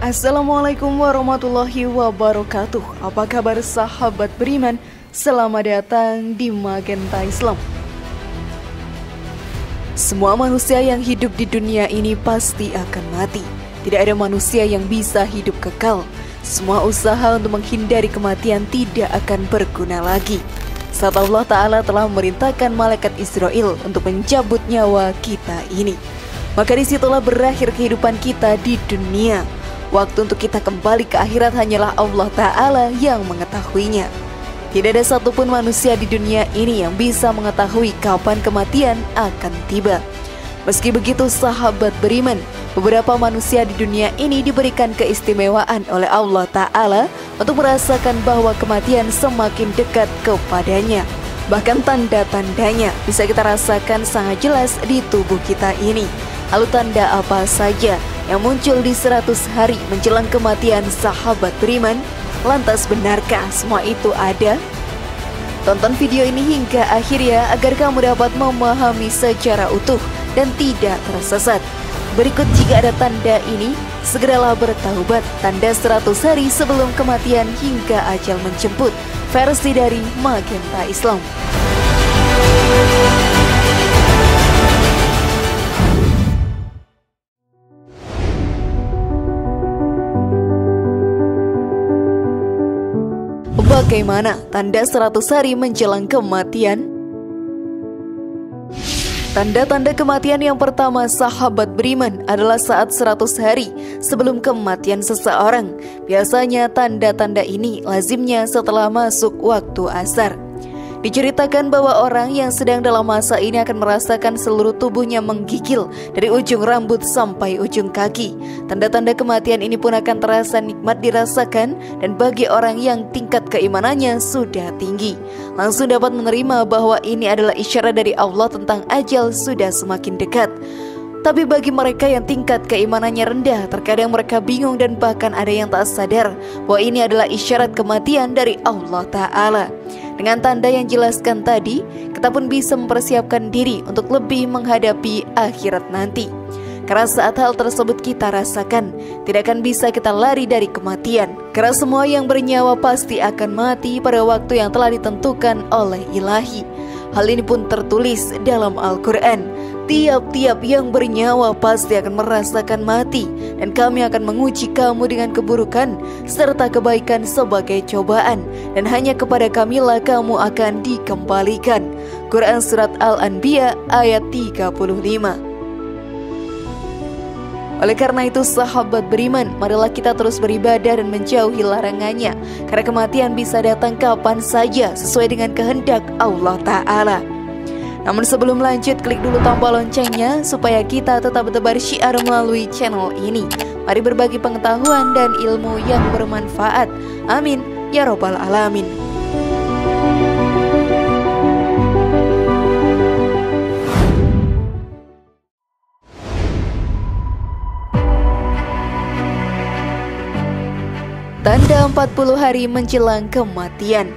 Assalamualaikum warahmatullahi wabarakatuh. Apa kabar sahabat beriman? Selamat datang di Magenta Islam. Semua manusia yang hidup di dunia ini pasti akan mati. Tidak ada manusia yang bisa hidup kekal. Semua usaha untuk menghindari kematian tidak akan berguna lagi saat Allah Ta'ala telah memerintahkan malaikat Israel untuk mencabut nyawa kita ini. Maka disitulah berakhir kehidupan kita di dunia. Waktu untuk kita kembali ke akhirat hanyalah Allah Ta'ala yang mengetahuinya. Tidak ada satupun manusia di dunia ini yang bisa mengetahui kapan kematian akan tiba. Meski begitu sahabat beriman, beberapa manusia di dunia ini diberikan keistimewaan oleh Allah Ta'ala untuk merasakan bahwa kematian semakin dekat kepadanya. Bahkan tanda-tandanya bisa kita rasakan sangat jelas di tubuh kita ini. Lalu tanda apa saja yang muncul di 100 hari menjelang kematian sahabat beriman? Lantas benarkah semua itu ada? Tonton video ini hingga akhir ya, agar kamu dapat memahami secara utuh dan tidak tersesat. Berikut jika ada tanda ini, segeralah bertaubat. Tanda 100 hari sebelum kematian hingga ajal menjemput. Versi dari Magenta Islam. Bagaimana tanda 100 hari menjelang kematian? Tanda-tanda kematian yang pertama sahabat beriman adalah saat 100 hari sebelum kematian seseorang. Biasanya tanda-tanda ini lazimnya setelah masuk waktu asar. Diceritakan bahwa orang yang sedang dalam masa ini akan merasakan seluruh tubuhnya menggigil dari ujung rambut sampai ujung kaki. Tanda-tanda kematian ini pun akan terasa nikmat dirasakan, dan bagi orang yang tingkat keimanannya sudah tinggi, langsung dapat menerima bahwa ini adalah isyarat dari Allah tentang ajal sudah semakin dekat. Tapi bagi mereka yang tingkat keimanannya rendah, terkadang mereka bingung dan bahkan ada yang tak sadar bahwa ini adalah isyarat kematian dari Allah Ta'ala. Dengan tanda yang jelaskan tadi, kita pun bisa mempersiapkan diri untuk lebih menghadapi akhirat nanti. Karena saat hal tersebut kita rasakan, tidak akan bisa kita lari dari kematian. Karena semua yang bernyawa pasti akan mati pada waktu yang telah ditentukan oleh Ilahi. Hal ini pun tertulis dalam Al-Quran. Tiap-tiap yang bernyawa pasti akan merasakan mati, dan kami akan menguji kamu dengan keburukan serta kebaikan sebagai cobaan, dan hanya kepada kamilah kamu akan dikembalikan. Quran Surat Al-Anbiya ayat 35. Oleh karena itu sahabat beriman, marilah kita terus beribadah dan menjauhi larangannya, karena kematian bisa datang kapan saja sesuai dengan kehendak Allah Ta'ala. Namun sebelum lanjut, klik dulu tombol loncengnya supaya kita tetap bertebar syiar melalui channel ini. Mari berbagi pengetahuan dan ilmu yang bermanfaat. Amin ya robbal alamin. Tanda 40 hari menjelang kematian.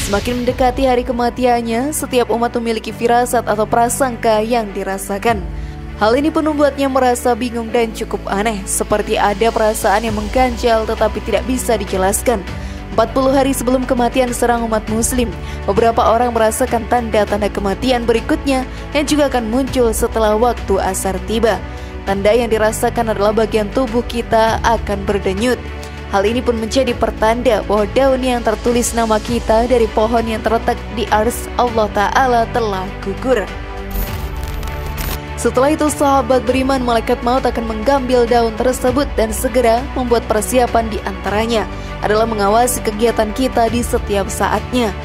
Semakin mendekati hari kematiannya, setiap umat memiliki firasat atau prasangka yang dirasakan. Hal ini pun membuatnya merasa bingung dan cukup aneh, seperti ada perasaan yang mengganjal tetapi tidak bisa dijelaskan. 40 hari sebelum kematian serang umat muslim, beberapa orang merasakan tanda-tanda kematian berikutnya yang juga akan muncul setelah waktu asar tiba. Tanda yang dirasakan adalah bagian tubuh kita akan berdenyut. Hal ini pun menjadi pertanda bahwa daun yang tertulis nama kita dari pohon yang terletak di ars Allah Ta'ala telah gugur. Setelah itu sahabat beriman, malaikat maut akan mengambil daun tersebut dan segera membuat persiapan. Di antaranya adalah mengawasi kegiatan kita di setiap saatnya.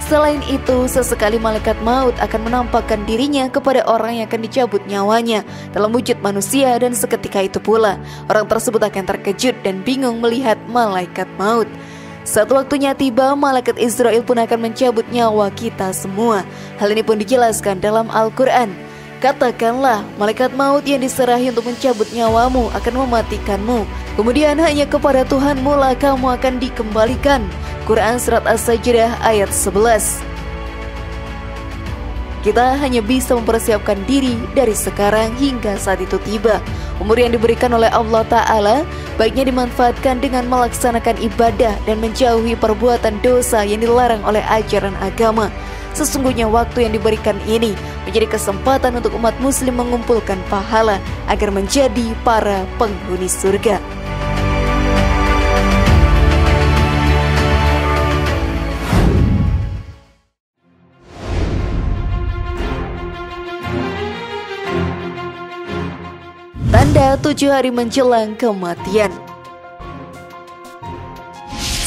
Selain itu, sesekali malaikat maut akan menampakkan dirinya kepada orang yang akan dicabut nyawanya dalam wujud manusia, dan seketika itu pula orang tersebut akan terkejut dan bingung melihat malaikat maut. Saat waktunya tiba, malaikat Israel pun akan mencabut nyawa kita semua. Hal ini pun dijelaskan dalam Al-Quran. Katakanlah, malaikat maut yang diserahi untuk mencabut nyawamu akan mematikanmu. Kemudian hanya kepada Tuhanmu lah kamu akan dikembalikan. Quran Surat As-Sajdah ayat 11. Kita hanya bisa mempersiapkan diri dari sekarang hingga saat itu tiba. Umur yang diberikan oleh Allah Ta'ala baiknya dimanfaatkan dengan melaksanakan ibadah dan menjauhi perbuatan dosa yang dilarang oleh ajaran agama. Sesungguhnya waktu yang diberikan ini menjadi kesempatan untuk umat muslim mengumpulkan pahala agar menjadi para penghuni surga. Tanda 7 hari menjelang kematian.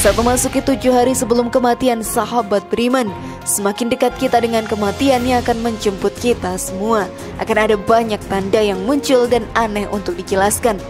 Saat memasuki 7 hari sebelum kematian sahabat beriman, semakin dekat kita dengan kematian yang akan menjemput kita semua. Akan ada banyak tanda yang muncul dan aneh untuk dijelaskan.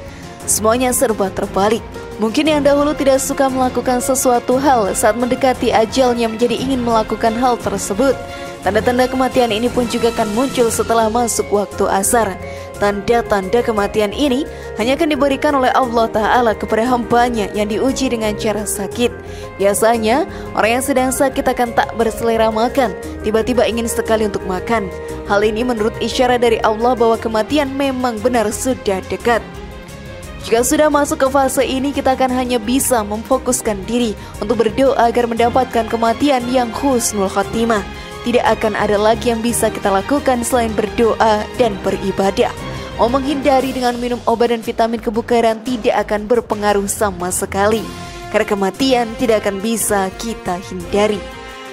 Semuanya serba terbalik. Mungkin yang dahulu tidak suka melakukan sesuatu hal, saat mendekati ajalnya menjadi ingin melakukan hal tersebut. Tanda-tanda kematian ini pun juga akan muncul setelah masuk waktu asar. Tanda-tanda kematian ini hanya akan diberikan oleh Allah Ta'ala kepada hambanya yang diuji dengan cara sakit. Biasanya, orang yang sedang sakit akan tak berselera makan, tiba-tiba ingin sekali untuk makan. Hal ini menurut isyarat dari Allah bahwa kematian memang benar sudah dekat. Jika sudah masuk ke fase ini, kita akan hanya bisa memfokuskan diri untuk berdoa agar mendapatkan kematian yang husnul khatimah. Tidak akan ada lagi yang bisa kita lakukan selain berdoa dan beribadah. Mau menghindari dengan minum obat dan vitamin kebugaran tidak akan berpengaruh sama sekali, karena kematian tidak akan bisa kita hindari.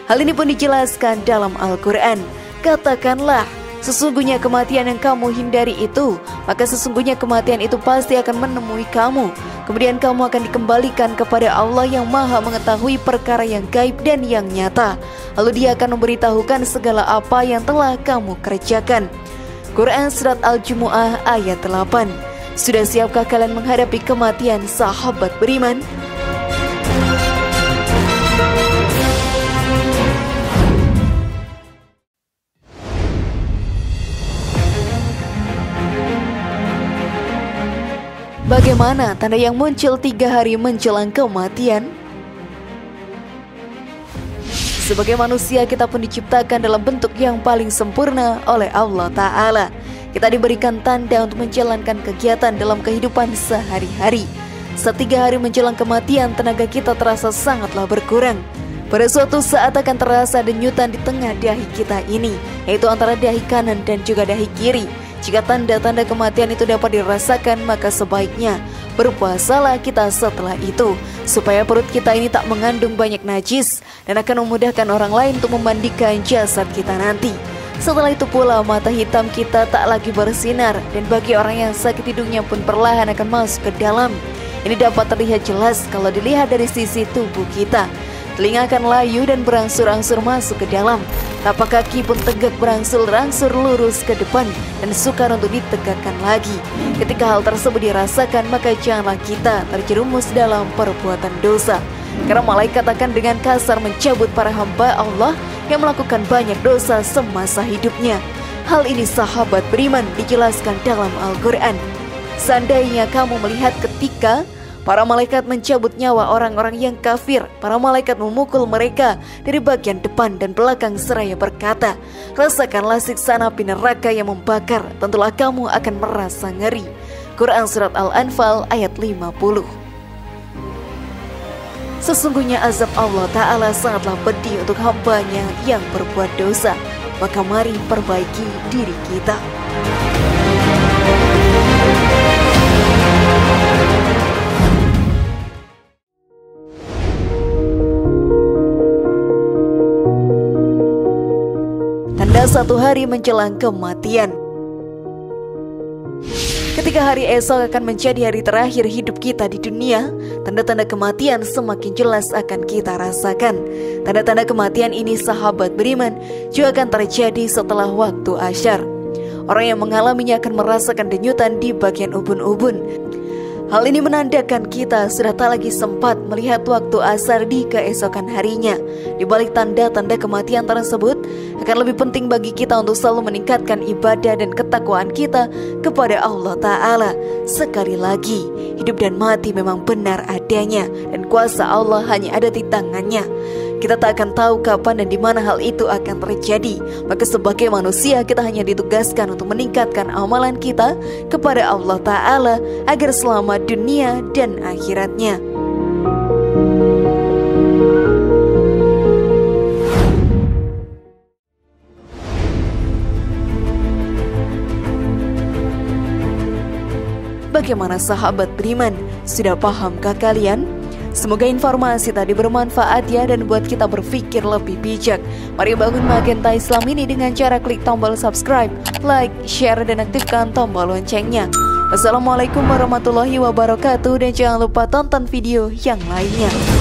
Hal ini pun dijelaskan dalam Al-Quran. Katakanlah, sesungguhnya kematian yang kamu hindari itu, maka sesungguhnya kematian itu pasti akan menemui kamu. Kemudian kamu akan dikembalikan kepada Allah yang maha mengetahui perkara yang gaib dan yang nyata. Lalu Dia akan memberitahukan segala apa yang telah kamu kerjakan. Quran Surat Al-Jumu'ah ayat 8. Sudah siapkah kalian menghadapi kematian sahabat beriman? Bagaimana tanda yang muncul 3 hari menjelang kematian? Sebagai manusia, kita pun diciptakan dalam bentuk yang paling sempurna oleh Allah Ta'ala. Kita diberikan tanda untuk menjalankan kegiatan dalam kehidupan sehari-hari. Saat 3 hari menjelang kematian, tenaga kita terasa sangatlah berkurang. Pada suatu saat akan terasa denyutan di tengah dahi kita ini, yaitu antara dahi kanan dan juga dahi kiri. Jika tanda-tanda kematian itu dapat dirasakan, maka sebaiknya berpuasalah kita setelah itu, supaya perut kita ini tak mengandung banyak najis dan akan memudahkan orang lain untuk memandikan jasad kita nanti. Setelah itu pula mata hitam kita tak lagi bersinar, dan bagi orang yang sakit hidungnya pun perlahan akan masuk ke dalam. Ini dapat terlihat jelas kalau dilihat dari sisi tubuh kita. Telinga akan layu dan berangsur-angsur masuk ke dalam. Tapak kaki pun tegak berangsur-angsur lurus ke depan dan sukar untuk ditegakkan lagi. Ketika hal tersebut dirasakan, maka janganlah kita terjerumus dalam perbuatan dosa. Karena malaikat akan dengan kasar mencabut para hamba Allah yang melakukan banyak dosa semasa hidupnya. Hal ini sahabat beriman dijelaskan dalam Al-Quran. Seandainya kamu melihat ketika para malaikat mencabut nyawa orang-orang yang kafir, para malaikat memukul mereka dari bagian depan dan belakang seraya berkata, rasakanlah siksaan api neraka yang membakar, tentulah kamu akan merasa ngeri. Quran Surat Al-Anfal ayat 50. Sesungguhnya azab Allah Ta'ala sangatlah pedih untuk hambanya yang berbuat dosa. Maka mari perbaiki diri kita. Tanda 1 hari menjelang kematian. Ketika hari esok akan menjadi hari terakhir hidup kita di dunia, tanda-tanda kematian semakin jelas akan kita rasakan. Tanda-tanda kematian ini sahabat beriman juga akan terjadi setelah waktu asyar. Orang yang mengalaminya akan merasakan denyutan di bagian ubun-ubun. Hal ini menandakan kita sudah tak lagi sempat melihat waktu asar di keesokan harinya. Di balik tanda-tanda kematian tersebut, akan lebih penting bagi kita untuk selalu meningkatkan ibadah dan ketakwaan kita kepada Allah Ta'ala. Sekali lagi, hidup dan mati memang benar adanya, dan kuasa Allah hanya ada di tangannya. Kita tak akan tahu kapan dan di mana hal itu akan terjadi. Maka sebagai manusia kita hanya ditugaskan untuk meningkatkan amalan kita kepada Allah Ta'ala agar selamat dunia dan akhiratnya. Bagaimana sahabat beriman? Sudah pahamkah kalian? Semoga informasi tadi bermanfaat ya dan buat kita berpikir lebih bijak. Mari bangun Magenta Islam ini dengan cara klik tombol subscribe, like, share, dan aktifkan tombol loncengnya. Wassalamualaikum warahmatullahi wabarakatuh dan jangan lupa tonton video yang lainnya.